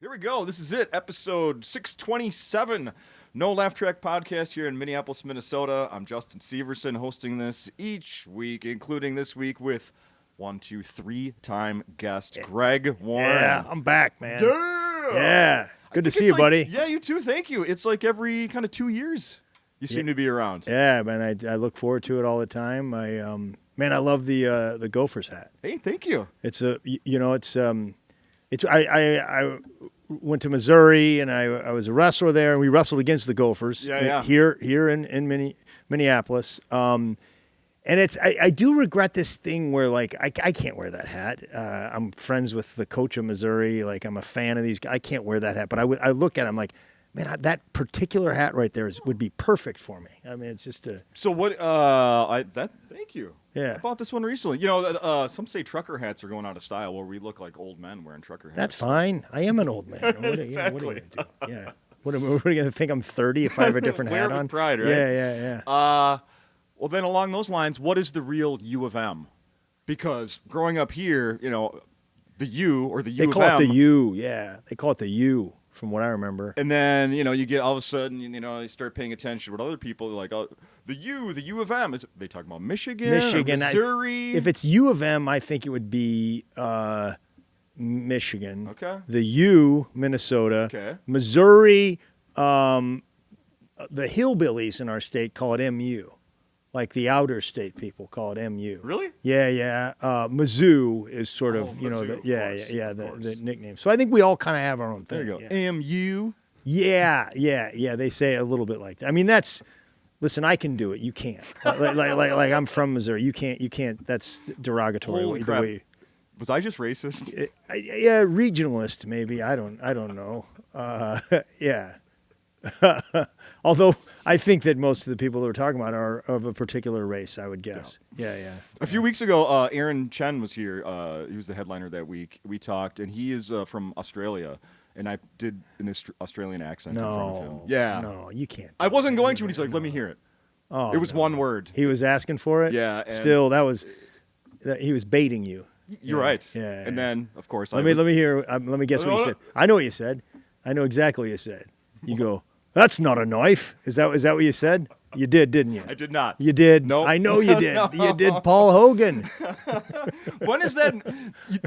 Here we go. This is it, episode 627, No Laugh Track podcast here in Minneapolis, Minnesota. I'm Justin Severson, hosting this each week, including this week with 3-time guest Greg Warren. Yeah, I'm back, man. Yeah. Good to see you, buddy. Yeah, you too. Thank you. It's like every kind of 2 years you seem to be around. Yeah, man. I look forward to it all the time. I love the Gophers hat. Hey, thank you. I went to Missouri and I was a wrestler there, and we wrestled against the Gophers here in Minneapolis. And I do regret this thing where like I can't wear that hat. I'm friends with the coach of Missouri. Like I'm a fan of these guys. I can't wear that hat, but I look at it, I'm like, man, that particular hat right there would be perfect for me. I mean, it's just a. So what? Thank you. Yeah. I bought this one recently. You know, some say trucker hats are going out of style, where we look like old men wearing trucker hats. That's fine. I am an old man. What are you going to do? Yeah. What are you going to think? I'm 30 if I have a different Wear hat it with on? pride, right? Yeah. Well, then along those lines, what is the real U of M? Because growing up here, you know, the U or the U They of call M. it the U. Yeah. They call it the U, from what I remember. And then, you know, you get all of a sudden, you know, you start paying attention to what other people are like. Oh, the U of M. Is they talking about Michigan, or Missouri? If it's U of M, I think it would be Michigan. Okay. The U, Minnesota. Okay. Missouri, the hillbillies in our state call it MU. Like the outer state people call it MU. Really? Yeah. Mizzou is sort of, Mizzou, the nickname. So I think we all kind of have our own thing. There you go. Yeah. MU. Yeah. They say it a little bit like that. I mean, listen, I can do it. You can't. like I'm from Missouri. You can't. That's derogatory. Holy the crap. way. Was I just racist? Yeah, regionalist maybe. I don't know. Yeah. Although I think that most of the people that we're talking about are of a particular race, I would guess. Yeah. A few weeks ago, Aaron Chen was here. He was the headliner that week. We talked, and he is from Australia, and I did an Australian accent in front of him. Yeah. No, you can't. I wasn't going to, and he's like, let me hear it. Oh, it was one word. He was asking for it? Yeah. Still, he was baiting you. You're right. Yeah. And then, of course, let me hear. Let me guess what you said. I know what you said. I know exactly what you said. You go, that's not a knife. Is that what you said? You did, didn't you? I did not. You did. Nope. I know you did. No. You did Paul Hogan. When is that?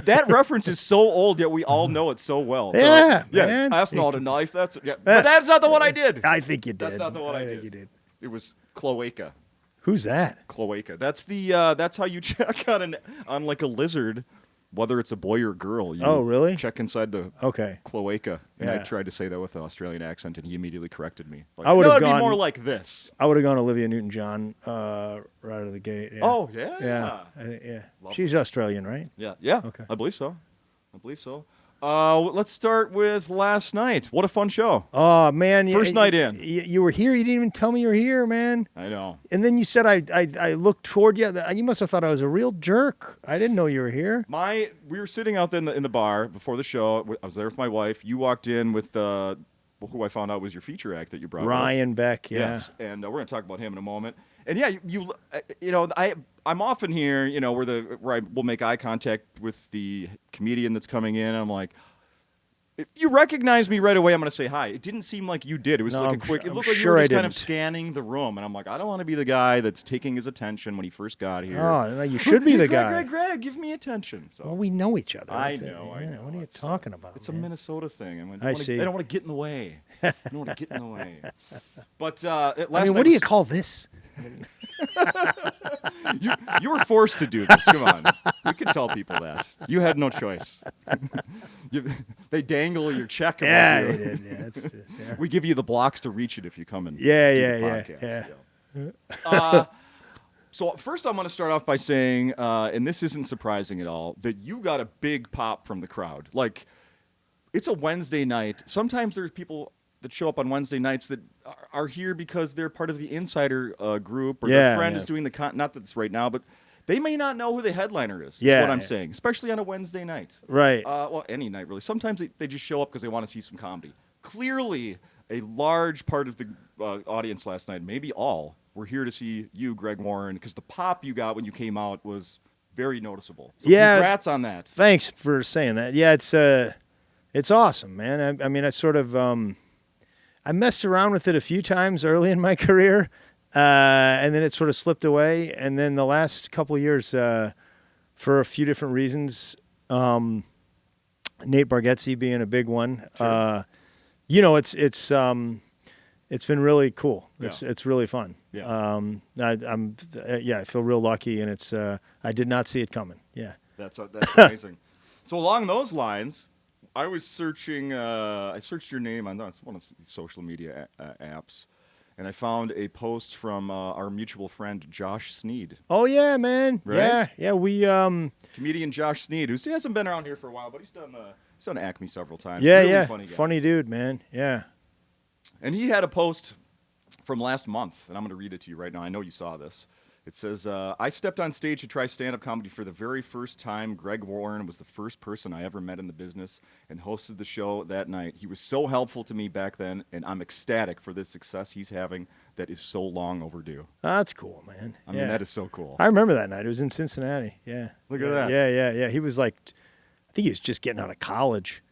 That reference is so old, yet we all know it so well. Yeah, yeah. man. That's not a knife. But that's not the one I did. I think you did. That's not the one I think you did. It was cloaca. Who's that? Cloaca. That's the. That's how you check on like a lizard, whether it's a boy or girl. You really? Check inside the cloaca. And I tried to say that with an Australian accent, and he immediately corrected me. Like, I would have gone. gone Be more like this. I would have gone Olivia Newton-John right out of the gate. Yeah. Oh yeah. Yeah. She's Australian, right? Yeah. Okay. I believe so. Let's start with last night. What a fun show. Oh man, First night in. You were here. You didn't even tell me you were here, man. I know. And then you said I looked toward you. You must have thought I was a real jerk. I didn't know you were here. We were sitting out there in the bar before the show. I was there with my wife. You walked in with who I found out was your feature act that you brought. Ryan Beck. Yeah. Yes, and we're going to talk about him in a moment. And yeah, I'm often here, where I will make eye contact with the comedian that's coming in. I'm like, if you recognize me right away, I'm going to say hi. It didn't seem like you did. It was like a quick. It looked like you were just kind of scanning the room, and I'm like, I don't want to be the guy that's taking his attention when he first got here. Oh, no, you should be the guy. Greg, give me attention. So. Well, we know each other. I know. What are you talking about? It's a Minnesota thing. I see. I don't want to get in the way. But what do you call this? You were forced to do this. Come on. You can tell people that. You had no choice. They dangle your check. Yeah, you. they did. Yeah, that's true. Yeah. We give you the blocks to reach it if you come and Yeah. So first I'm going to start off by saying, and this isn't surprising at all, that you got a big pop from the crowd. Like, it's a Wednesday night. Sometimes there's people that show up on Wednesday nights that are here because they're part of the insider group, or their friend is doing not that it's right now, but they may not know who the headliner is. Yeah, is what I'm saying, especially on a Wednesday night. Right. Well, any night really. Sometimes they just show up because they want to see some comedy. Clearly, a large part of the audience last night, maybe all, were here to see you, Greg Warren, because the pop you got when you came out was very noticeable. So congrats on that. Thanks for saying that. Yeah, It's awesome, man. I mean, I sort of I messed around with it a few times early in my career, and then it sort of slipped away. And then the last couple of years, for a few different reasons, Nate Bargatze being a big one. Sure. It's been really cool. Yeah. It's really fun. Yeah. I feel real lucky, and it's I did not see it coming. Yeah. That's amazing. So along those lines, I was searching. I searched your name on one of these social media apps, and I found a post from our mutual friend Josh Sneed. Oh yeah, man. Right? Yeah. We comedian Josh Sneed, he hasn't been around here for a while, but he's done Acme several times. Yeah, really yeah. Funny guy. Funny dude, man. Yeah. And he had a post from last month, and I'm going to read it to you right now. I know you saw this. It says, I stepped on stage to try stand-up comedy for the very first time. Greg Warren was the first person I ever met in the business and hosted the show that night. He was so helpful to me back then, and I'm ecstatic for the success he's having that is so long overdue. That's cool, man. I mean, that is so cool. I remember that night. It was in Cincinnati. Yeah. Look at that. Yeah. He was like, I think he was just getting out of college.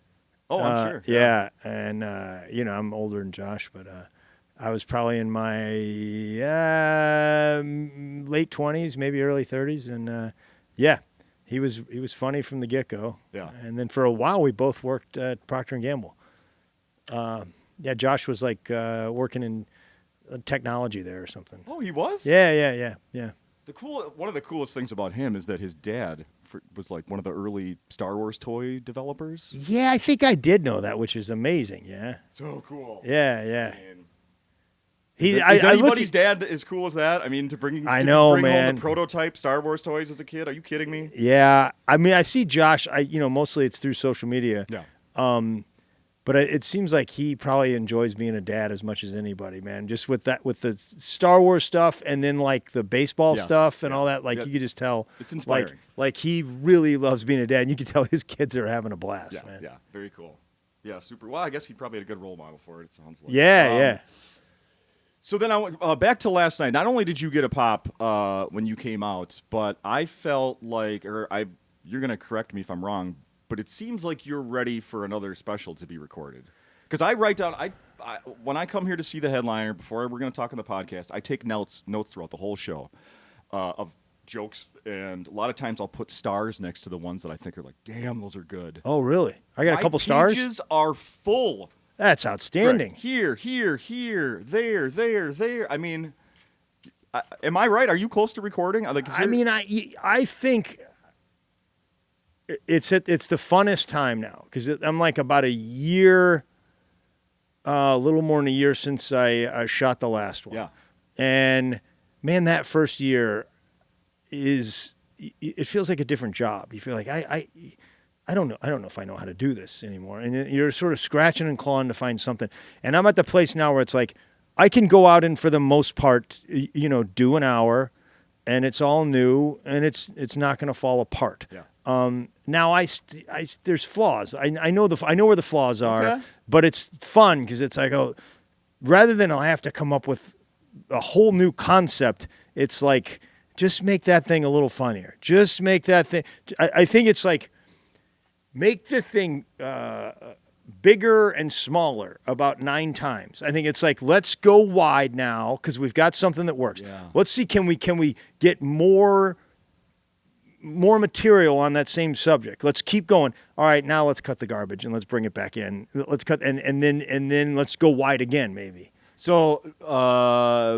Oh, I'm sure. Yeah. And, I'm older than Josh, but I was probably in my late 20s, maybe early 30s. And, he was funny from the get-go. Yeah. And then for a while, we both worked at Procter & Gamble. Josh was like working in technology there or something. Oh, he was? Yeah. One of the coolest things about him is that his dad was like one of the early Star Wars toy developers. Yeah, I think I did know that, which is amazing. Yeah. So cool. Yeah. Man. Is anybody's dad as cool as that? I mean, to bring home the prototype Star Wars toys as a kid. Are you kidding me? Yeah. I mean, I see Josh. Mostly it's through social media. Yeah. But it seems like he probably enjoys being a dad as much as anybody, man. Just with the Star Wars stuff, and then like the baseball stuff and all that. Like you could just tell. It's inspiring. Like he really loves being a dad, and you can tell his kids are having a blast, man. Yeah. Very cool. Yeah. Super. Well, I guess he probably had a good role model for it. It sounds like. Yeah. So then I went back to last night. Not only did you get a pop when you came out, but I felt like, you're gonna correct me if I'm wrong, but it seems like you're ready for another special to be recorded. Because I write down, when I come here to see the headliner, before we're going to talk on the podcast, I take notes throughout the whole show of jokes, and a lot of times I'll put stars next to the ones that I think are like, damn, those are good. Oh, really? I got a couple stars? My pages are full. That's outstanding. Right. Here, there. I mean, am I right? Are you close to recording? I think it's the funnest time now because I'm like about a year, a little more than a year since I shot the last one. Yeah. And man, that first year it feels like a different job. You feel like I don't know if I know how to do this anymore. And you're sort of scratching and clawing to find something. And I'm at the place now where it's like I can go out and for the most part, do an hour, and it's all new and it's not going to fall apart. Yeah. Now there's flaws. I know where the flaws are, okay. But it's fun because it's like, rather than I'll have to come up with a whole new concept, it's like, just make that thing a little funnier. Just make that thing. I think it's like, make the thing bigger and smaller about 9 times. I think it's like, let's go wide now because we've got something that works. Yeah. Let's see, can we get more material on that same subject? Let's keep going. All right, now let's cut the garbage and let's bring it back in. Let's cut and then let's go wide again, maybe. So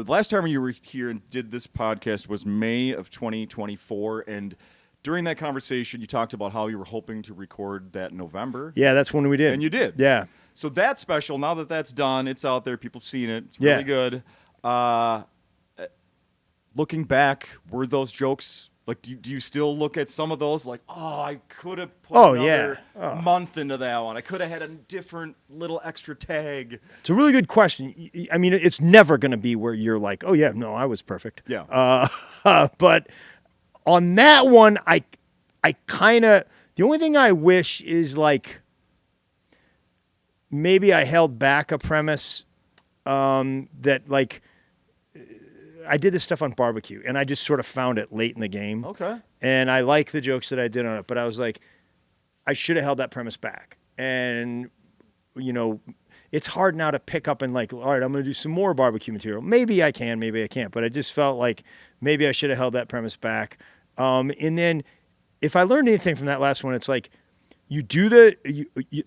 last time you were here and did this podcast was May of 2024, and during that conversation, you talked about how you were hoping to record that in November. Yeah, that's when we did. And you did. Yeah. So that special, now that that's done, it's out there, people have seen it, it's really good. Looking back, were those jokes, like, do you still look at some of those like, I could have put another month into that one. I could have had a different little extra tag. It's a really good question. I mean, it's never going to be where you're like, oh, yeah, no, I was perfect. Yeah. But on that one, I kind of, the only thing I wish is like, maybe I held back a premise that like, I did this stuff on barbecue, and I just sort of found it late in the game. Okay. And I like the jokes that I did on it, but I was like, I should have held that premise back. and it's hard now to pick up and like, all right, I'm going to do some more barbecue material. Maybe I can, maybe I can't, but I just felt like maybe I should have held that premise back. And then if I learned anything from that last one, it's like you do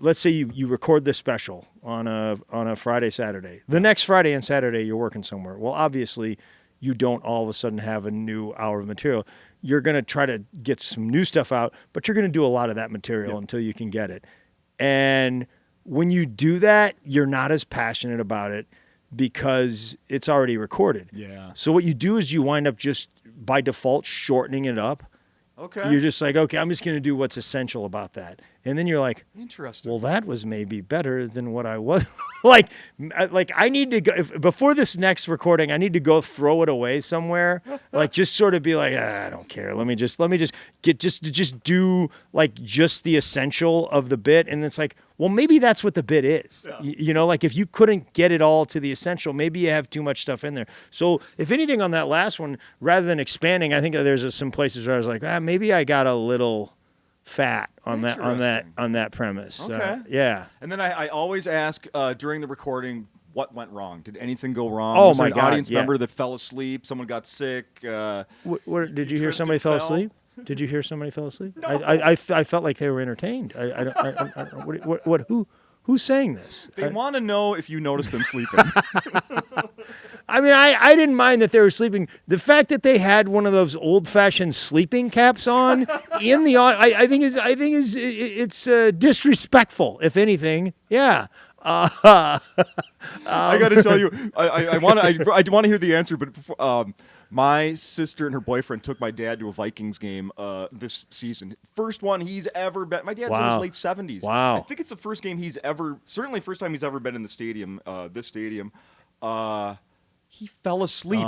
let's say you record the special on a Friday, Saturday. The next Friday and Saturday you're working somewhere. Well, obviously you don't all of a sudden have a new hour of material. You're going to try to get some new stuff out, but you're going to do a lot of that material until you can get it. And when you do that, you're not as passionate about it because it's already recorded. Yeah. So what you do is you wind up just by default shortening it up. Okay. You're just like, okay, I'm just going to do what's essential about that. And then you're like, interesting. Well, that was maybe better than what I was. like I need to go before this next recording. I need to go throw it away somewhere. Like just sort of be like, I don't care. Let me just do like just the essential of the bit. And it's like, well, maybe that's what the bit is. Yeah. Like if you couldn't get it all to the essential, maybe you have too much stuff in there. So if anything on that last one, rather than expanding, I think that there's some places where I was like, maybe I got a little fat on that premise. Okay. Yeah. And then I always ask during the recording, what went wrong? Did anything go wrong? Oh, Was my there an God, audience member that fell asleep? Someone got sick? Did you hear somebody fell asleep? Did you hear somebody fell asleep? No. I felt like they were entertained. Who's saying this? They want to know if you noticed them sleeping. I mean, I didn't mind that they were sleeping. The fact that they had one of those old-fashioned sleeping caps on in the I think it's disrespectful, if anything. Yeah. I got to tell you, I want to hear the answer, but before, my sister and her boyfriend took my dad to a Vikings game this season. First one he's ever been. My dad's in his late 70s. Wow. I think it's the first game certainly first time he's ever been in the stadium, this stadium. He fell asleep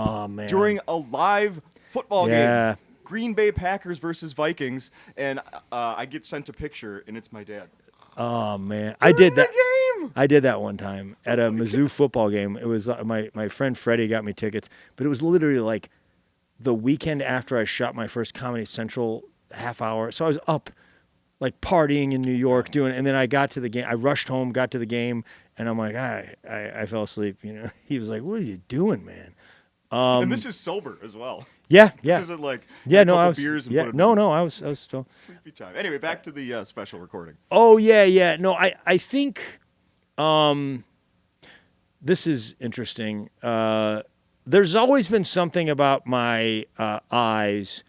during a live football game. Green Bay Packers versus Vikings, and I get sent a picture, and it's my dad. Oh man, I did that. I did that one time at a Mizzou football game. It was my friend Freddie got me tickets, but it was literally like the weekend after I shot my first Comedy Central half hour. So I was up, like partying in New York doing, and then I got to the game. I rushed home, got to the game, and I'm like, I fell asleep. He was like, "What are you doing, man?" And this is sober as well. Yeah. This isn't like I was beers and I was still sleepy time. Anyway, back to the special recording. Oh yeah. No, I think this is interesting. There's always been something about my eyes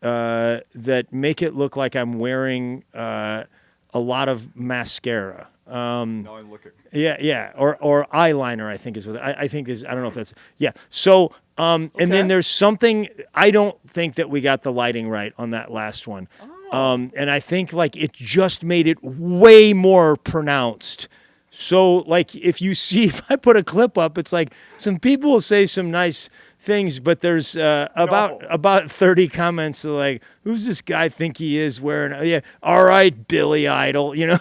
that make it look like I'm wearing a lot of mascara. Now I'm looking. Yeah, or eyeliner. I think is what I think is. I don't know if that's So and then there's something. I don't think that we got the lighting right on that last one. And I think like it just made it way more pronounced. So like if I put a clip up, it's like some people will say some nice things, but there's about 30 comments like, who's this guy think he is wearing? All right, Billy Idol, No.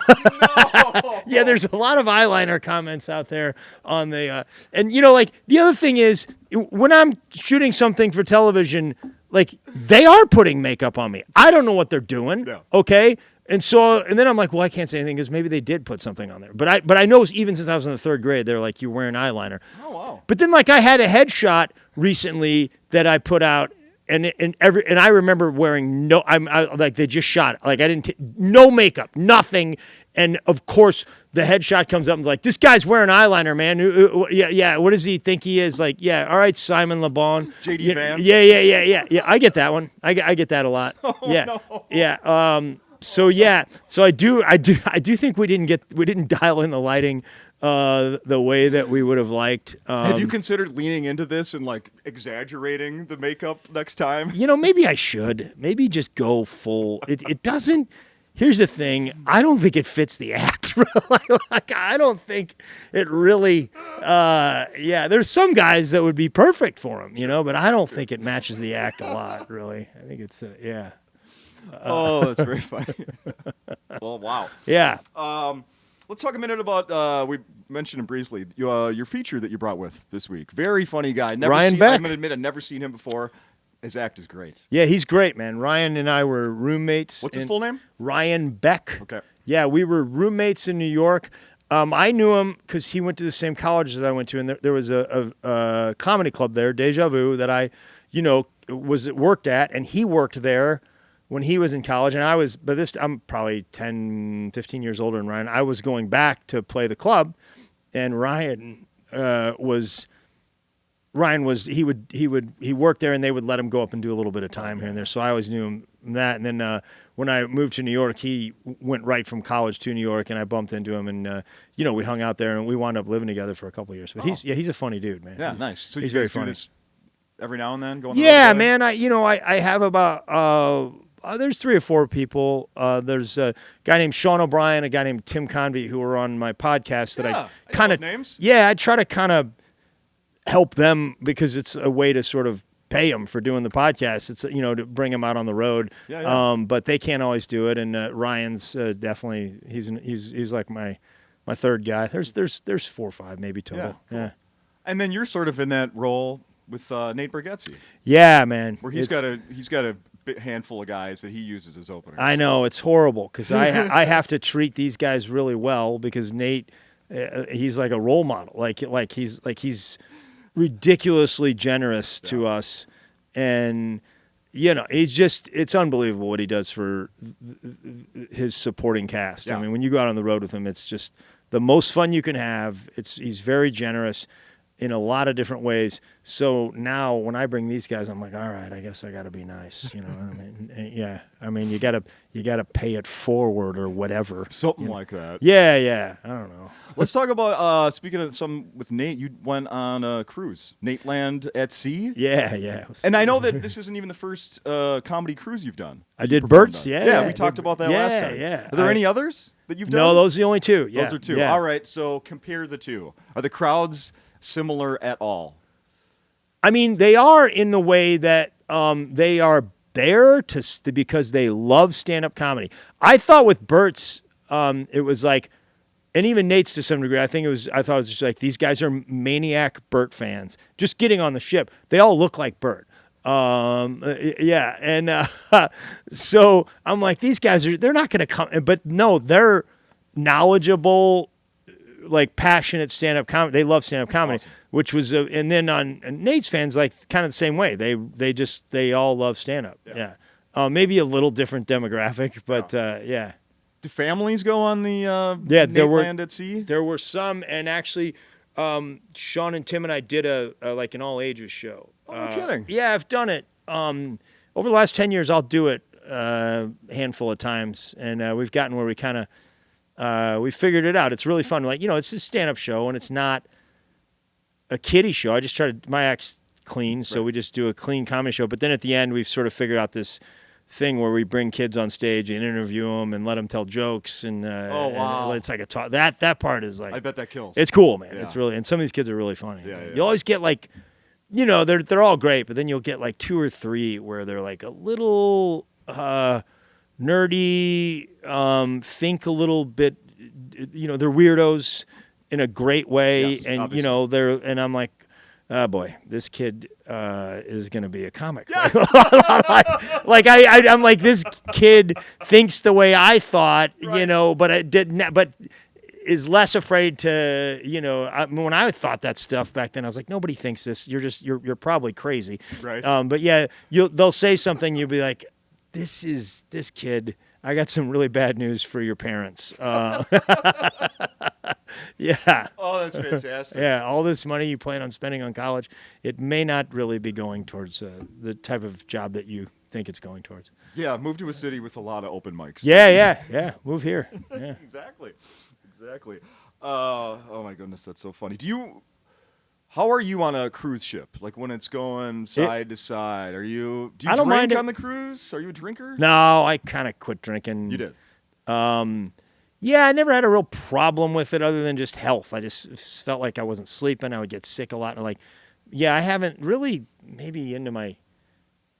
Yeah, there's a lot of eyeliner comments out there on the and like the other thing is when I'm shooting something for television, like they are putting makeup on me. I don't know what they're doing. Yeah. Okay. And then I'm like, well, I can't say anything because maybe they did put something on there. But I know even since I was in the third grade, they're like, you're wearing eyeliner. Oh wow. But then like I had a headshot recently that I put out, and I remember wearing like they just shot like I didn't no makeup, nothing, and of course the headshot comes up and like this guy's wearing eyeliner, man. Yeah. What does he think he is? Like all right, Simon Le Bon, JD Vance. Yeah. I get that one. I get that a lot. Oh, yeah, no. yeah. So I do think we didn't dial in the lighting the way that we would have liked. Have you considered leaning into this and like exaggerating the makeup next time? Maybe I should. Maybe just go full. It doesn't. Here's the thing. I don't think it fits the act. Like I don't think it really. There's some guys that would be perfect for him, but I don't think it matches the act a lot. Really, I think it's that's very funny. Well, wow. Yeah. Let's talk a minute about, we mentioned him briefly, your feature that you brought with this week. Very funny guy. Ryan Beck. I'm going to admit I've never seen him before. His act is great. Yeah, he's great, man. Ryan and I were roommates. What's his full name? Ryan Beck. Okay. Yeah, we were roommates in New York. I knew him because he went to the same college as I went to, and there was a comedy club there, Deja Vu, that I, worked at, and he worked there when he was in college, and I was, I'm probably 10, 15 years older than Ryan. I was going back to play the club, and Ryan he worked there, and they would let him go up and do a little bit of time here and there. So I always knew him that. And then when I moved to New York, he went right from college to New York, and I bumped into him, and we hung out there, and we wound up living together for a couple of years. But he's a funny dude, man. Yeah, nice. So he's you very guys do funny. this every now and then, going. Yeah, man. I have about. There's 3 or 4 people. There's a guy named Sean O'Brien, a guy named Tim Convey, who are on my podcast that I kind of names. Yeah, I try to kind of help them because it's a way to sort of pay them for doing the podcast. It's to bring them out on the road. Yeah. But they can't always do it. And Ryan's definitely he's like my third guy. There's 4 or 5 maybe total. Yeah, cool. Yeah. And then you're sort of in that role with Nate Bargatze. Yeah, man. Where he's got a handful of guys that he uses as openers. I know, it's horrible because I have to treat these guys really well because Nate, he's like a role model. Like he's ridiculously generous to us, and it's unbelievable what he does for his supporting cast. Yeah. I mean, when you go out on the road with him, it's just the most fun you can have. He's very generous in a lot of different ways. So now when I bring these guys, I'm like, all right, I guess I got to be nice. You know what I mean? Yeah. I mean, you got to pay it forward or whatever. Something like that. Yeah. I don't know. Let's talk about, speaking of some with Nate, you went on a cruise, Nate Land at Sea. Yeah. And I know that this isn't even the first comedy cruise you've done. I did Bert's, Yeah, yeah. we talked about that last time. Yeah. Are there any others that you've done? No, those are the only 2. Yeah. Those are 2. Yeah. All right, so compare the 2. Are the crowds similar at all? I mean, they are in the way that they are there because they love stand-up comedy. I thought with Bert's, it was like, and even Nate's to some degree, I thought it was just like, these guys are maniac Bert fans. Just getting on the ship, they all look like Bert. Yeah, and so I'm like, these guys they're not going to come, but no, they're knowledgeable, like passionate stand-up comedy. They love stand-up comedy, awesome. Which was, and then on Nate's fans, like kind of the same way. They all love stand-up. Yeah. Maybe a little different demographic, but yeah. Do families go on the Nate Land at Sea? There were some, and actually, Sean and Tim and I did a like an all ages show. Oh, no kidding. Yeah, I've done it. Over the last 10 years, I'll do it a handful of times, and we've gotten where we kind of we figured it out. It's really fun. Like, it's a stand-up show, and it's not a kiddie show. I just try to, my act's clean, so we just do a clean comedy show. But then at the end, we've sort of figured out this thing where we bring kids on stage and interview them and let them tell jokes, and oh wow, and it's like a talk. That part is like, I bet that kills. It's cool, man. Yeah. It's really, and some of these kids are really funny. Yeah. You always get like, they're all great, but then you'll get like 2 or 3 where they're like a little nerdy, think a little bit, they're weirdos in a great way, yes, and obviously. and I'm like, oh boy, this kid is going to be a comic. Yes. I'm like, this kid thinks the way I thought, right. but it didn't, but is less afraid to, when I thought that stuff back then, I was like, nobody thinks this. You're probably crazy. Right. But yeah, they'll say something, you'll be like, this kid, I got some really bad news for your parents. Yeah. Oh, that's fantastic. Yeah, all this money you plan on spending on college, it may not really be going towards the type of job that you think it's going towards. Yeah, move to a city with a lot of open mics. Yeah. Move here. Yeah. Exactly. Oh my goodness, that's so funny. How are you on a cruise ship? Like when it's going side to side, do you I don't drink mind on the cruise? Are you a drinker? No, I kind of quit drinking. You did. Yeah, I never had a real problem with it other than just health. I just felt like I wasn't sleeping. I would get sick a lot. And I haven't really, maybe into my,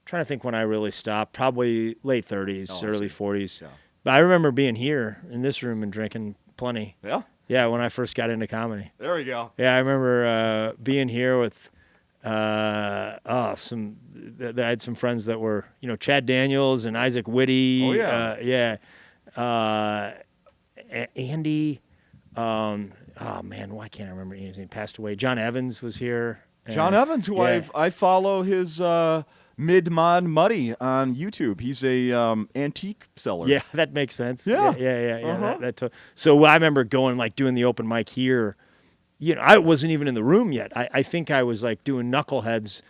trying to think when I really stopped, probably late 30s, early 40s. Yeah. But I remember being here in this room and drinking plenty. Yeah? Yeah, when I first got into comedy. There we go. Yeah, I remember being here with I had some friends that were, Chad Daniels and Isaac Whitty. Oh, yeah. Andy. Oh man, why can't I remember his name? Passed away. John Evans was here. John Evans, who I follow his Mid-Mod Muddy on YouTube. He's a antique seller. Yeah, that makes sense. Yeah. Yeah. So I remember going like doing the open mic here. You know, I wasn't even in the room yet. I think I was like doing knuckleheads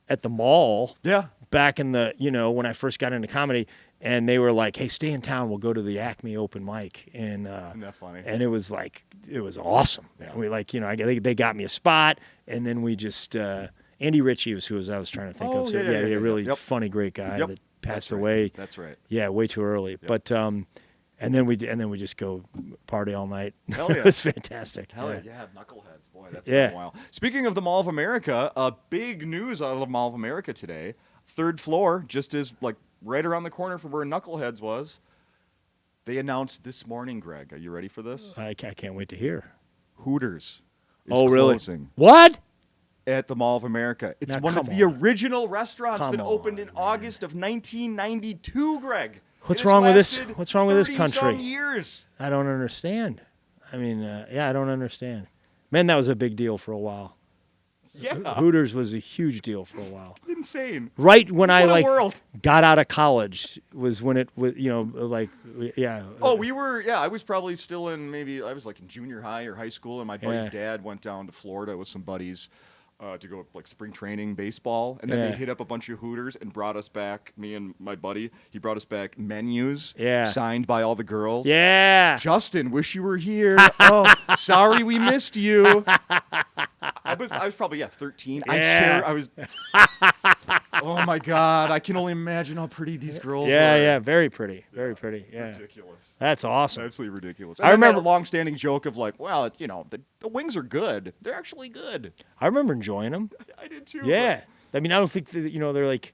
at the mall. Yeah. Back in the, when I first got into comedy, and they were like, "Hey, stay in town. We'll go to the Acme open mic." And isn't that funny? And it was awesome. Yeah. We they got me a spot, and then we just Andy Ritchie was who I was trying to think of. So really funny, great guy that passed away. That's right. Yeah, way too early. Yep. But and then we just go party all night. Hell yeah. It was fantastic. Hell yeah, knuckleheads, boy, that's been a while. Speaking of the Mall of America, big news out of the Mall of America today. Third floor, just as like right around the corner from where Knuckleheads was. They announced this morning, Greg. Are you ready for this? I can't wait to hear. Hooters is really? closing. What? At the Mall of America. It's now, one of the original restaurants that opened in August of 1992, Greg. What's wrong with this? What's wrong with this 30 country? some years. I don't understand. I mean, I don't understand. Man, that was a big deal for a while. Yeah. Hooters was a huge deal for a while. Insane. Right when I world. got out of college was when it was, I was probably still I was like in junior high or high school, and my buddy's dad went down to Florida with some buddies to go like spring training baseball, and then they hit up a bunch of Hooters and brought us back, me and my buddy, he brought us back menus signed by all the girls. Yeah. Justin, wish you were here. Oh, sorry we missed you. I was probably 13. Yeah. I was oh my God, I can only imagine how pretty these girls were. Yeah, very pretty. Very pretty. Yeah. Ridiculous. That's awesome. Absolutely ridiculous. I remember a long-standing joke of like, well, the wings are good. They're actually good. I remember enjoying them. I did too. Yeah. I mean, I don't think they're like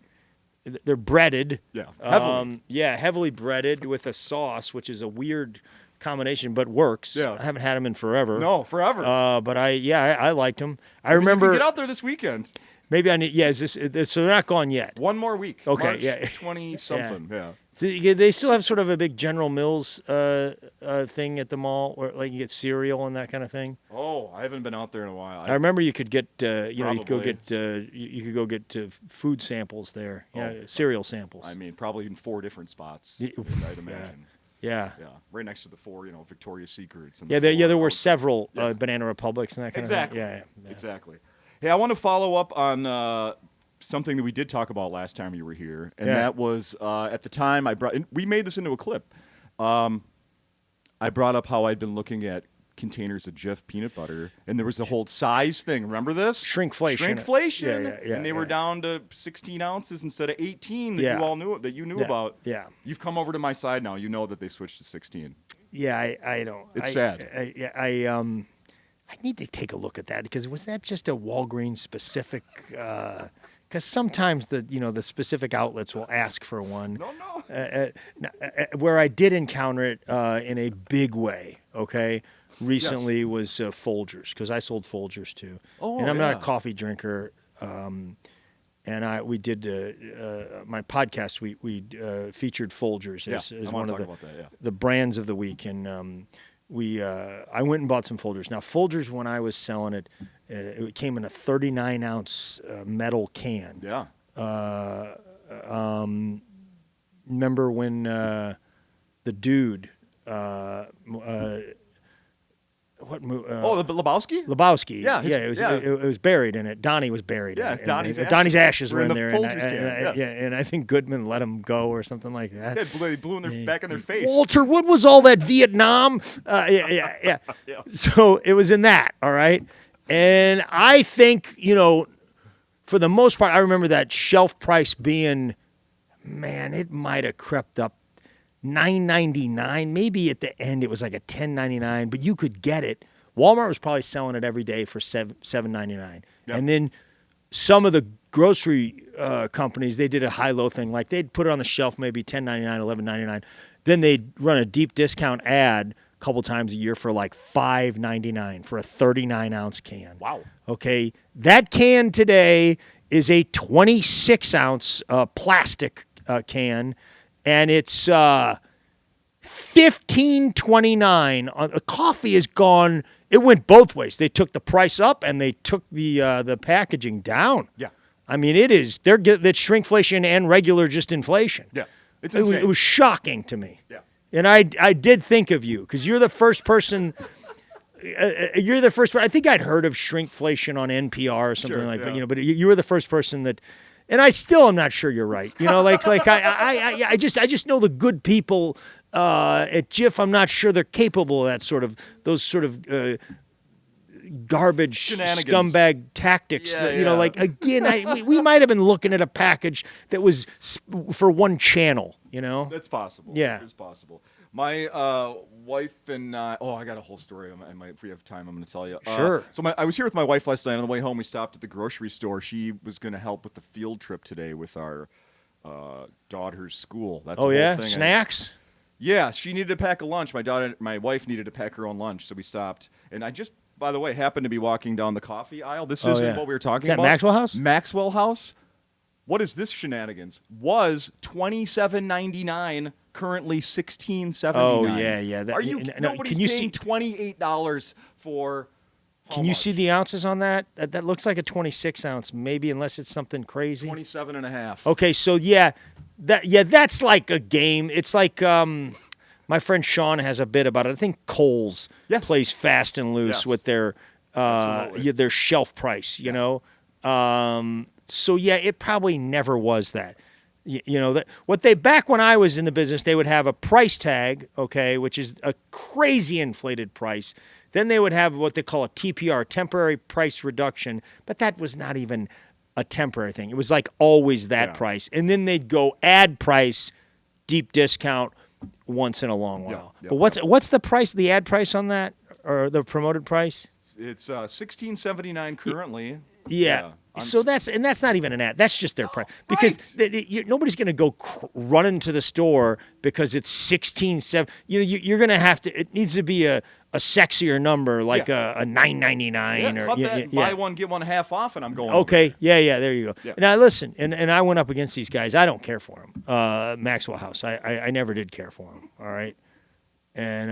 they're breaded. Yeah. Heavily. Heavily breaded with a sauce, which is a weird combination, but works. Yeah. I haven't had them in forever. No, forever. But I liked them. I remember. You can get out there this weekend. Maybe I need. Yeah, so they're not gone yet. One more week. Okay. March yeah. 20-something. Yeah. So they still have sort of a big General Mills thing at the mall, where like you get cereal and that kind of thing. Oh, I haven't been out there in a while. I remember you could get, you could go get food samples there, cereal samples. I mean, probably in 4 different spots. I'd imagine. Yeah. Right next to the 4, Victoria's Secrets. And there were several Banana Republics and that kind of thing. Yeah. Exactly. Hey, I want to follow up on something that we did talk about last time you were here, and that was at the time we made this into a clip. I brought up how I'd been looking at containers of Jif peanut butter, and there was the whole size thing. Remember this? Shrinkflation. Yeah, and they were down to 16 ounces instead of 18 that you knew about. Yeah. You've come over to my side now. You know that they switched to 16. Yeah, I don't. It's sad. I need to take a look at that, because was that just a Walgreens specific? Because sometimes the specific outlets will ask for one. No. Where I did encounter it in a big way, recently was Folgers, because I sold Folgers too. Oh, and I'm not a coffee drinker. And we did my podcast. We featured Folgers as one of the brands of the week, and I went and bought some Folgers. Now Folgers, when I was selling it, it came in a 39-ounce metal can. Yeah. Remember when the dude? What movie? The Lebowski? Lebowski. Yeah. It was buried in it. Donnie was buried in it. Donnie's ashes were in there. And I think Goodman let him go or something like that. Yeah, they blew back in their face. Walter, what was all that Vietnam? Yeah. So it was in that, all right? And I think, for the most part, I remember that shelf price being, man, it might have crept up $9.99. Maybe at the end it was like a $10.99, but you could get it. Walmart was probably selling it every day for $7.99. Yep. And then some of the grocery companies, they did a high-low thing. Like they'd put it on the shelf maybe $10.99, $11.99. Then they'd run a deep discount ad a couple times a year for like $5.99 for a 39-ounce can. Wow. Okay, that can today is a 26-ounce plastic can. And it's $15 $15.29. Coffee is gone. It went both ways. They took the price up and they took the packaging down. Yeah. I mean, that's shrinkflation and regular just inflation. Yeah. It's insane. It was shocking to me. Yeah. And I did think of you because you're the first person. I think I'd heard of shrinkflation on NPR or something but you were the first person that, and I still am not sure you're right. I just know the good people at Jif. I'm not sure they're capable of those sort of garbage scumbag tactics. We might have been looking at a package that was for one channel. That's possible. Yeah, it's possible. My wife and I got a whole story. If we have time, I'm going to tell you. Sure. I was here with my wife last night. On the way home, we stopped at the grocery store. She was going to help with the field trip today with our daughter's school. That's the whole thing. Snacks. Yeah, she needed to pack a lunch. My wife needed to pack her own lunch, so we stopped. And I just, by the way, happened to be walking down the coffee aisle. This isn't what we were talking about. Maxwell House? Maxwell House. What is this shenanigans? Was $27.99, currently $16.79. Oh yeah. Nobody's paying $28 for. Can you see the ounces on that? That looks like a 26 ounce, maybe, unless it's something crazy. 27.5. Okay, so that's like a game. It's like my friend Sean has a bit about it. I think Kohl's plays fast and loose with their shelf price. So it probably never was that. Back when I was in the business, they would have a price tag, okay, which is a crazy inflated price. Then they would have what they call a TPR, temporary price reduction, but that was not even a temporary thing. It was like always that price. And then they'd go add price, deep discount once in a long while. But what's the price, the ad price on that, or the promoted price? It's $16.79 currently. Yeah. So that's not even an ad. That's just their price, because nobody's going to go running to the store because it's $16.7. You're going to have to. It needs to be a sexier number, like a $9.99 or cut that, buy one get one half off, and I'm going. Okay, yeah, there you go. Yeah. Now listen, and I went up against these guys. I don't care for them. Maxwell House. I never did care for them. All right. And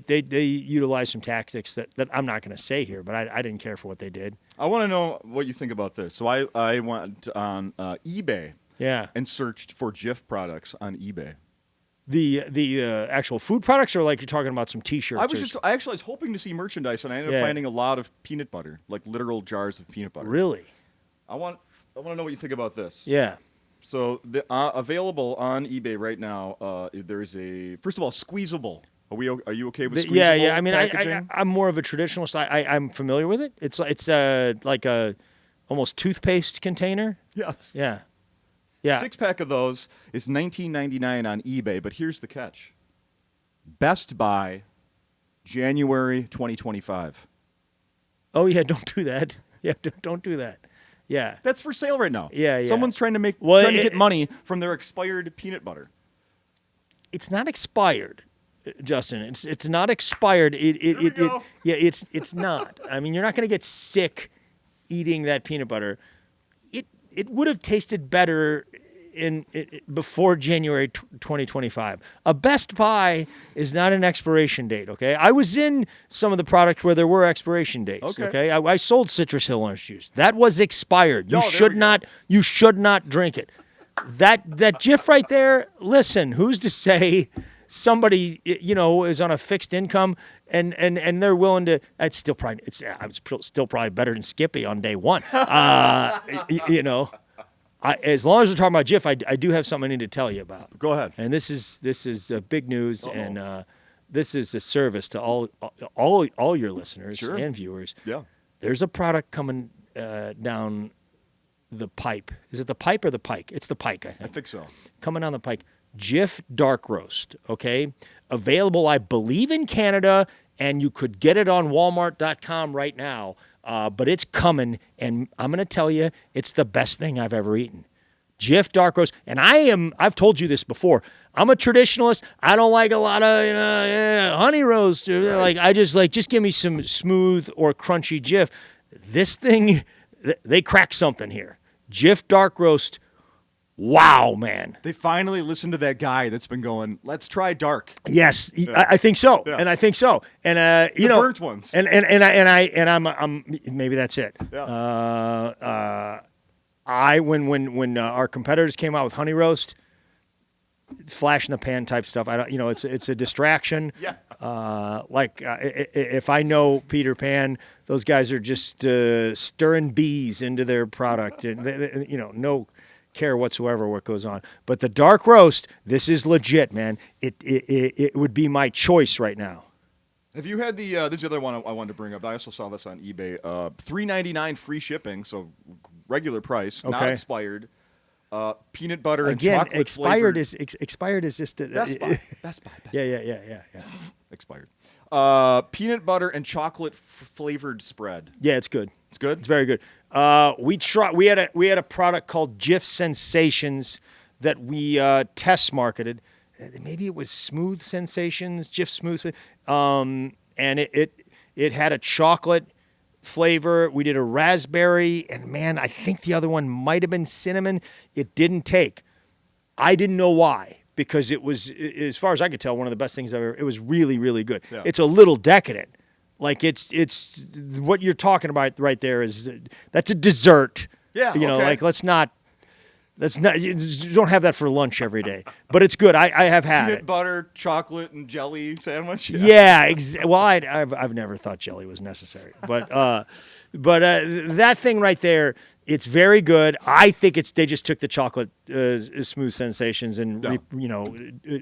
they utilize some tactics that I'm not going to say here, but I didn't care for what they did. I want to know what you think about this. So I went on eBay, and searched for Jif products on eBay. The actual food products, or like you're talking about some T-shirts? I actually was hoping to see merchandise, and I ended up finding a lot of peanut butter, like literal jars of peanut butter. Really? I want to know what you think about this. Yeah. So available on eBay right now, there's first of all, squeezable. Are you okay with squeezable? Yeah. I mean, packaging? I'm more of a traditionalist. I'm familiar with it. It's like a almost toothpaste container. Yes. Yeah. 6-pack of those is $19.99 on eBay, but here's the catch. Best Buy, January 2025. Oh yeah, don't do that. Yeah, don't do that. Yeah, that's for sale right now. Yeah. Someone's trying to get money from their expired peanut butter. It's not expired, Justin. It's not expired. It's not. I mean, you're not going to get sick eating that peanut butter. It would have tasted better before January 2025. A Best Buy is not an expiration date, okay? I was in some of the products where there were expiration dates, okay? I sold Citrus Hill orange juice. That was expired. You should not drink it. That Jif right there, listen, who's to say somebody is on a fixed income and they're willing to, it's still probably better than Skippy on day one. As long as we're talking about Jif, I do have something I need to tell you about. Go ahead. And this is big news. And this is a service to all your listeners and viewers. Yeah. There's a product coming down the pipe. Is it the pipe or the pike? It's the pike, I think. I think so. Coming down the pike. Jif Dark Roast, okay? Available, I believe, in Canada, and you could get it on Walmart.com right now. But it's coming, and I'm going to tell you, it's the best thing I've ever eaten. Jif Dark Roast, and I've told you this before, I'm a traditionalist. I don't like a lot of honey roast. Just give me some smooth or crunchy Jif. This thing, they cracked something here. Jif Dark Roast, wow, man. They finally listened to that guy that's been going, let's try dark. Yes, I think so, and I think so, and you know, burnt ones, and I'm maybe that's it. Yeah. When our competitors came out with honey roast, flash in the pan type stuff. I don't, you know, it's a distraction. Yeah. If I know Peter Pan, those guys are just stirring bees into their product, and you know, no care whatsoever what goes on. But the dark roast, this is legit, man. It would be my choice right now. Have you had the? This is the other one I wanted to bring up. I also saw this on eBay. $3.99 free shipping, so regular price, not expired. Peanut butter and chocolate expired flavored. expired is just Best Buy. Best Buy. Yeah. Expired. Peanut butter and chocolate flavored spread. Yeah, it's good. It's good. It's very good. We had a product called Jif Sensations that we test marketed. Maybe it was Smooth Sensations, Jif Smooth, and it had a chocolate flavor. We did a raspberry, and man, I think the other one might have been cinnamon. It didn't take. I didn't know why, because it was, as far as I could tell, one of the best things I've ever. It was really, really good. Yeah. It's a little decadent. Like it's what you're talking about right there is that's a dessert. Yeah, you know, like let's not. You don't have that for lunch every day, but it's good. I have had peanut it. butter, chocolate, and jelly sandwich. Yeah, well, I've never thought jelly was necessary, but that thing right there, it's very good. I think they just took the chocolate Smooth Sensations and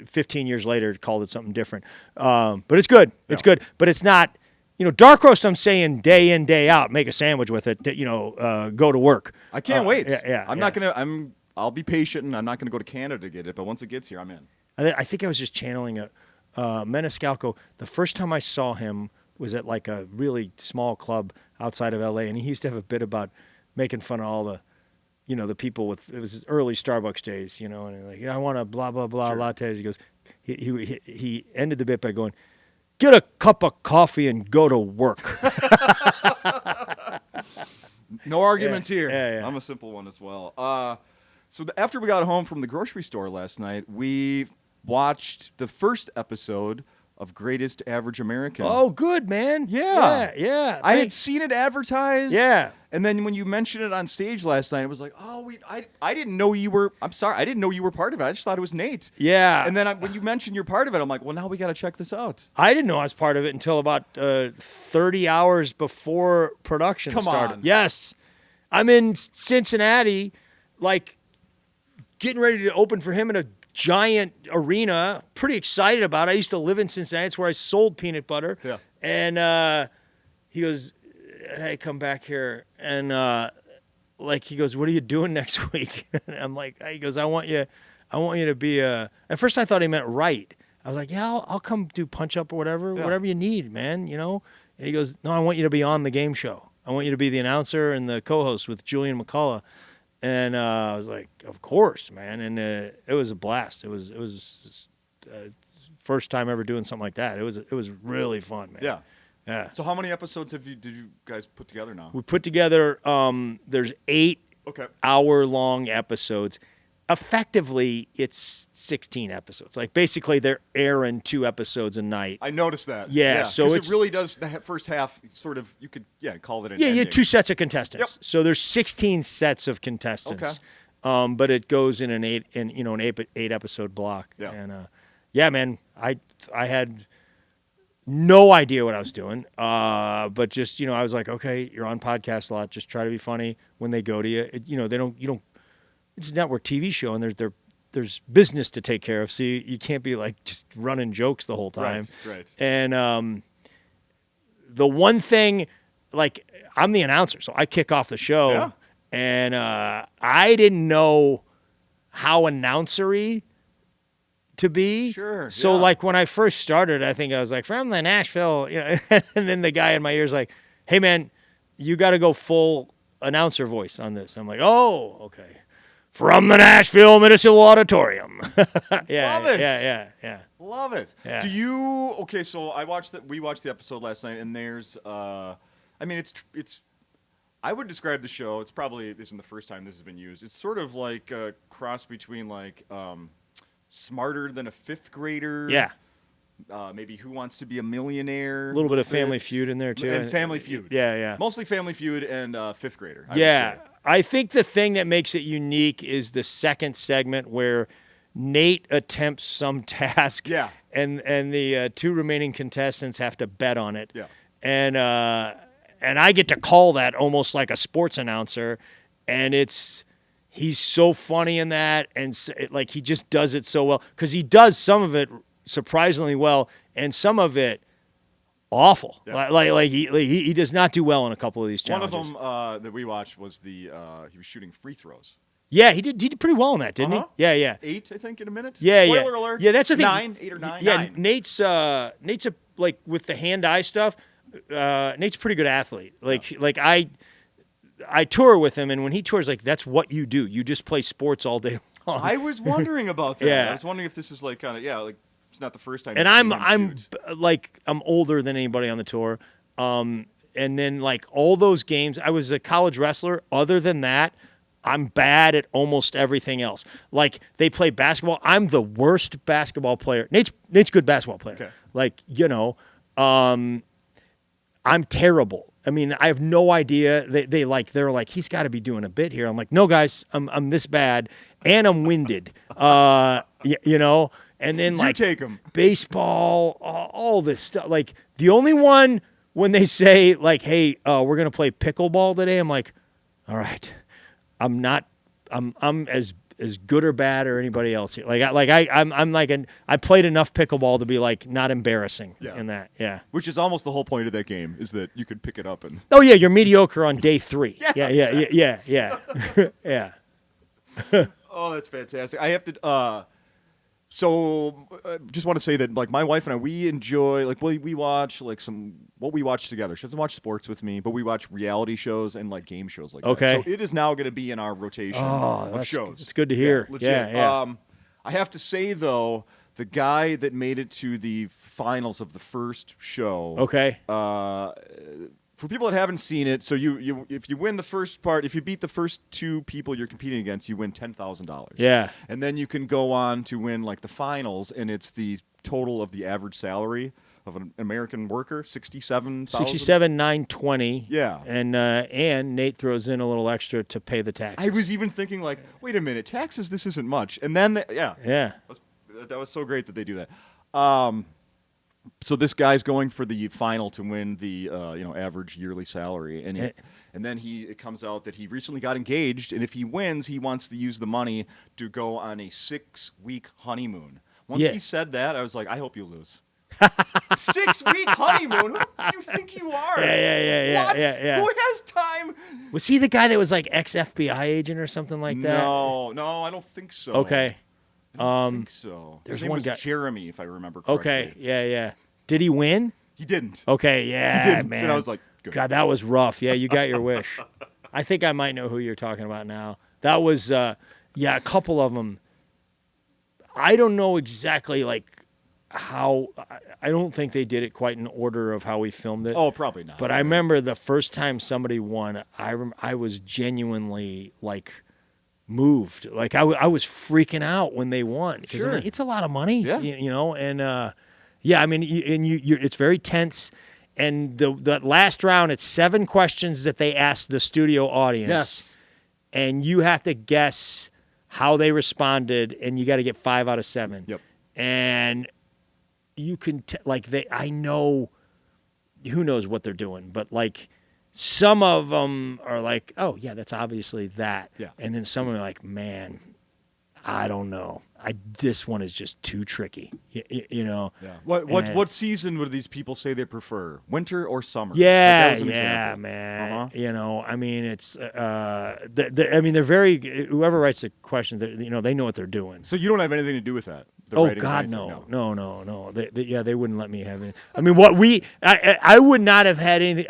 15 years later called it something different. But it's good. It's good, but it's not. You know, dark roast, I'm saying day in, day out, make a sandwich with it, go to work. I can't wait. Yeah. Not going to, I'll be patient, and I'm not going to go to Canada to get it, but once it gets here, I'm in. I think I was just channeling a Meniscalco. The first time I saw him was at like a really small club outside of L.A., and he used to have a bit about making fun of all the, the people with, it was his early Starbucks days, and like, yeah, I want a blah, blah, blah latte. He goes, he ended the bit by going, get a cup of coffee and go to work. No arguments here. Yeah. I'm a simple one as well. So after we got home from the grocery store last night, we watched the first episode of Greatest Average American. Oh, good, man. Yeah. I had seen it advertised. Yeah. And then when you mentioned it on stage last night, it was like, oh, I didn't know you were, I'm sorry, I didn't know you were part of it. I just thought it was Nate. Yeah. And then when you mentioned you're part of it, I'm like, well, now we got to check this out. I didn't know I was part of it until about 30 hours before production started. Come on. Yes. I'm in Cincinnati, like, getting ready to open for him in a giant arena. Pretty excited about it. I used to live in Cincinnati. It's where I sold peanut butter. Yeah. And he goes, hey, come back here. And he goes, what are you doing next week? And I'm like, he goes, I want you to be at first I thought he meant write. I was like, yeah, I'll come do punch up or whatever you need, man, And he goes, no, I want you to be on the game show. I want you to be the announcer and the co-host with Julian McCullough. And I was like, of course, man. And it was a blast. It was first time ever doing something like that. It was really fun, man. Yeah. So how many episodes did you guys put together now? We put together. There's 8 hour-long episodes. Effectively, it's 16 episodes. Like basically, they're airing 2 episodes a night. I noticed that. Yeah, so it really does. The first half, sort of, you could call it an ending. Yeah, 2 sets of contestants. Yep. So there's 16 sets of contestants. Okay. But it goes in an 8 episode block. Yeah. And man, I had no idea what I was doing. But just I was like, okay, you're on podcast a lot. Just try to be funny when they go to you. They don't. It's a network TV show, and there's business to take care of, so you can't be like just running jokes the whole time. Right. And the one thing, like, I'm the announcer, so I kick off the show, and I didn't know how announcery to be. Sure. So like when I first started, I think I was like, from the Nashville, and then the guy in my ear is like, hey man, you got to go full announcer voice on this. I'm like, oh, okay. From the Nashville Municipal Auditorium. Yeah. Love it. Yeah. Love it. Yeah. Do you? Okay, so we watched the episode last night, and there's, it's I would describe the show. This isn't the first time this has been used. It's sort of like a cross between like Smarter Than a Fifth Grader. Yeah. Maybe Who Wants to Be a Millionaire. A little bit of Family Feud in there too. And Family Feud. Yeah, yeah. Mostly Family Feud and Fifth Grader. Yeah. I think the thing that makes it unique is the second segment where Nate attempts some task. Yeah. And the two remaining contestants have to bet on it. Yeah. And I get to call that almost like a sports announcer, and he's so funny in that, and like he just does it so well because he does some of it surprisingly well, and some of it awful. Yeah. Like he does not do well in a couple of these challenges. One of them that we watched was he was shooting free throws. Yeah, he did pretty well in that, didn't he? Yeah, yeah. 8, I think, in a minute. Yeah, Spoiler alert. Yeah, that's the thing. 9, 8 or 9. Yeah, 9. Nate's like with the hand-eye stuff. Nate's a pretty good athlete. Like I tour with him, and when he tours, like that's what you do. You just play sports all day long. I was wondering about that. Yeah. I was wondering if this is like kind of like it's not the first time. And I'm older than anybody on the tour. And then like all those games, I was a college wrestler. Other than that, I'm bad at almost everything else. Like they play basketball. I'm the worst basketball player. Nate's a good basketball player. Okay. Like, I'm terrible. I mean, I have no idea. They're like, he's got to be doing a bit here. I'm like, no, guys, I'm this bad, and I'm winded. And then like take 'em. Baseball, all this stuff. Like the only one when they say like, hey, we're gonna play pickleball today. I'm like, all right, I'm as good or bad or anybody else here. I played enough pickleball to be like not embarrassing in that. Yeah. Which is almost the whole point of that game is that you could pick it up and. Oh yeah, you're mediocre on day 3. Yeah. Yeah. Oh, that's fantastic. I have to. Just want to say that like my wife and I, we enjoy like we watch like what we watch together. She doesn't watch sports with me, but we watch reality shows and like game shows like that. So it is now going to be in our rotation of shows. It's good to hear. Yeah, legit. Yeah. I have to say though, the guy that made it to the finals of the first show. Okay. For people that haven't seen it, so if you win the first part, if you beat the first 2 people you're competing against, you win $10,000. Yeah. And then you can go on to win like the finals, and it's the total of the average salary of an American worker, $67,920. Yeah. And Nate throws in a little extra to pay the taxes. I was even thinking like, wait a minute, taxes, this isn't much. And then that was so great that they do that. So this guy's going for the final to win the average yearly salary, and then it comes out that he recently got engaged, and if he wins, he wants to use the money to go on a 6-week honeymoon. Once he said that, I was like, I hope you lose. 6-week honeymoon? Who do you think you are? Yeah. What? Yeah. Who has time? Was he the guy that was like ex-FBI agent or something like that? No, I don't think so. Okay. I don't think so. There's His name one was guy. Jeremy, if I remember correctly. Okay, yeah. Did he win? He didn't. Okay, yeah, He didn't. man. And I was like, good. God, that was rough. Yeah, you got your wish. I think I might know who you're talking about now. That was, a couple of them. I don't know exactly like how. I don't think they did it quite in order of how we filmed it. Oh, probably not. But I remember the first time somebody won, I was genuinely like moved. Like I was freaking out when they won because Sure. like, it's a lot of money, Yeah. and I mean, it's very tense. And the last round, it's 7 questions that they ask the studio audience. Yes. And you have to guess how they responded, and you got to get 5 out of 7. Yep. And you can I know who knows what they're doing, but like some of them are like, oh yeah, that's obviously that. Yeah. And then some are like, man, I don't know. This one is just too tricky. Yeah. What season would these people say they prefer? Winter or summer? Yeah, Like, that was an example. man. Uh-huh. I mean, it's. They're very. Whoever writes the question, they know what they're doing. So you don't have anything to do with that? Oh God, no. They wouldn't let me have it. I mean, I would not have had anything.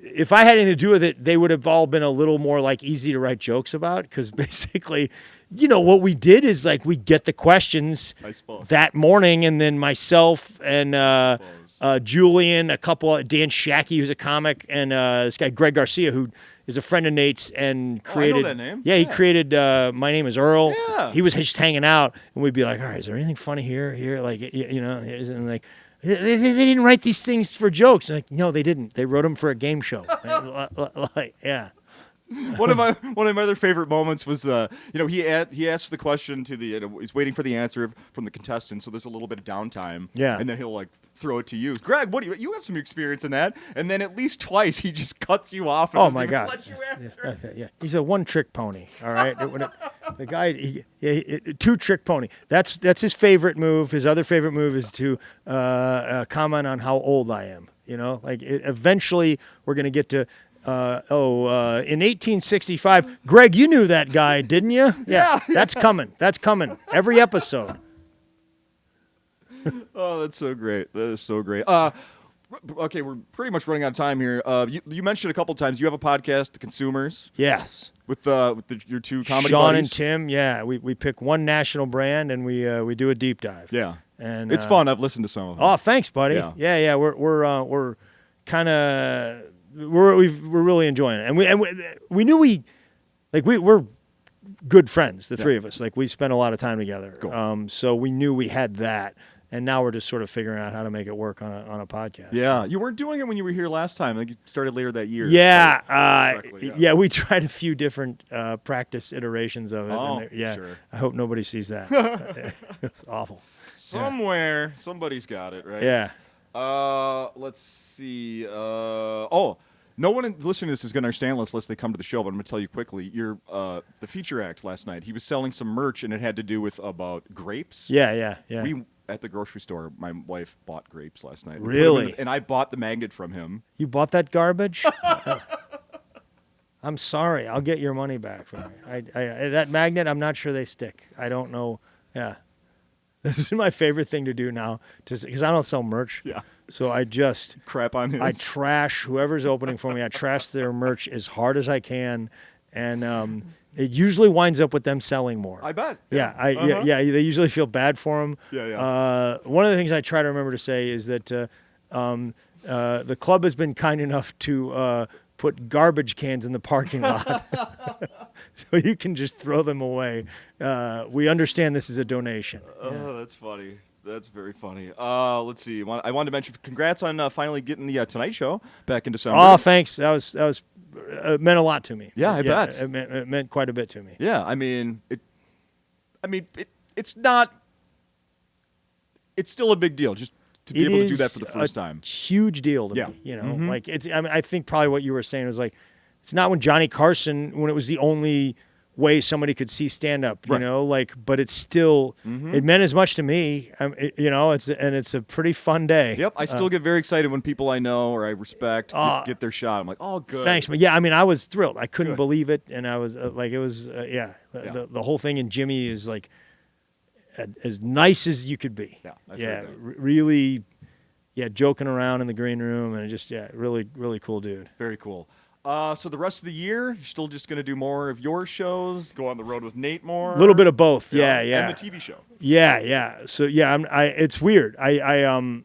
If I had anything to do with it, they would have all been a little more like easy to write jokes about because basically, what we did is like we get the questions that morning, and then myself and Julian, a couple, Dan Shackey, who's a comic, and this guy Greg Garcia, who is a friend of Nate's and created. I know that name. Yeah, he created My Name Is Earl. Yeah. He was just hanging out, and we'd be like, all right, is there anything funny here? Like, and like. They didn't write these things for jokes. Like, no, they didn't. They wrote them for a game show. Like, yeah. One of my other favorite moments was, he asked the question to the, he's waiting for the answer from the contestant, so there's a little bit of downtime. Yeah. And then he'll like throw it to you. Greg, you have some experience in that? And then at least twice he just cuts you off. And Oh my God. Let you answer. Yeah. He's a one-trick pony. All right. The guy, two-trick pony. That's his favorite move. His other favorite move is to comment on how old I am. Eventually we're gonna get to. In 1865, Greg, you knew that guy, didn't you? Yeah. That's coming. That's coming. Every episode. Oh, that's so great. That is so great. Okay, we're pretty much running out of time here. You mentioned a couple times you have a podcast, The Consumers. Yes. With your two comedy Sean buddies. and Tim. Yeah, we pick one national brand and we do a deep dive. Yeah, and it's fun. I've listened to some of them. Oh, thanks, buddy. Yeah. We're kind of. We're really enjoying it, and we knew we're good friends, the three of us. Like we spent a lot of time together, cool. So we knew we had that, and now we're just sort of figuring out how to make it work on a podcast. Yeah, you weren't doing it when you were here last time. I think you started later that year. Yeah, we tried a few different practice iterations of it. Oh, yeah. sure. I hope nobody sees that. It's awful. Somewhere, somebody's got it, right? Yeah. Let's see. No one listening to this is going to understand unless they come to the show, but I'm going to tell you quickly. The feature act last night, he was selling some merch, and it had to do with about grapes. Yeah. We, at the grocery store, my wife bought grapes last night. Really? And I bought the magnet from him. You bought that garbage? I'm sorry. I'll get your money back from you. That magnet, I'm not sure they stick. I don't know. Yeah. This is my favorite thing to do now, because I don't sell merch. Yeah. So I just crap on his. I trash whoever's opening for me. I trash their merch as hard as I can, and it usually winds up with them selling more. I bet. Yeah. They usually feel bad for them. Yeah. One of the things I try to remember to say is that the club has been kind enough to put garbage cans in the parking lot. So you can just throw them away. We understand this is a donation. Oh, that's funny. That's very funny. Let's see. I wanted to mention congrats on finally getting the Tonight Show back in December. Oh, thanks. That was it meant a lot to me. Yeah, I bet. It meant quite a bit to me. Yeah, I mean, it's not. It's still a big deal just to be able to do that for the first time. Huge deal to me. Like it's. I mean, I think probably what you were saying was like, it's not when Johnny Carson, when it was the only way somebody could see stand up, but it's still, it meant as much to me. It's a pretty fun day. Yep. I still get very excited when people I know or I respect get their shot. I'm like, oh, good. Thanks. But yeah, I mean, I was thrilled. I couldn't believe it. And I was the whole thing. And Jimmy is like as nice as you could be. Yeah. Really, joking around in the green room and just, really, really cool dude. Very cool. So the rest of the year, you're still just going to do more of your shows, go on the road with Nate more? A little bit of both, yeah. And the TV show. Yeah. So, it's weird. I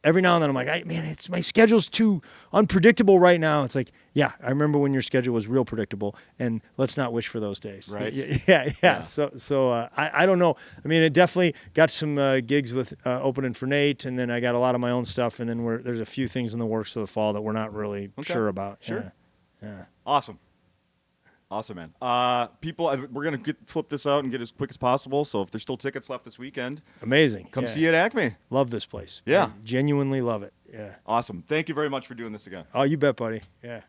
every now and then I'm like, man, my schedule's too unpredictable right now. It's like, I remember when your schedule was real predictable, and let's not wish for those days. Right. Yeah. So I don't know. I mean, it definitely got some gigs with opening for Nate, and then I got a lot of my own stuff, and then there's a few things in the works for the fall that we're not really sure about. Sure. Yeah. Awesome, man. People, we're going to flip this out and get as quick as possible, so if there's still tickets left this weekend. Amazing. Come see it at Acme. Love this place. Yeah. I genuinely love it. Yeah. Awesome. Thank you very much for doing this again. Oh, you bet, buddy. Yeah.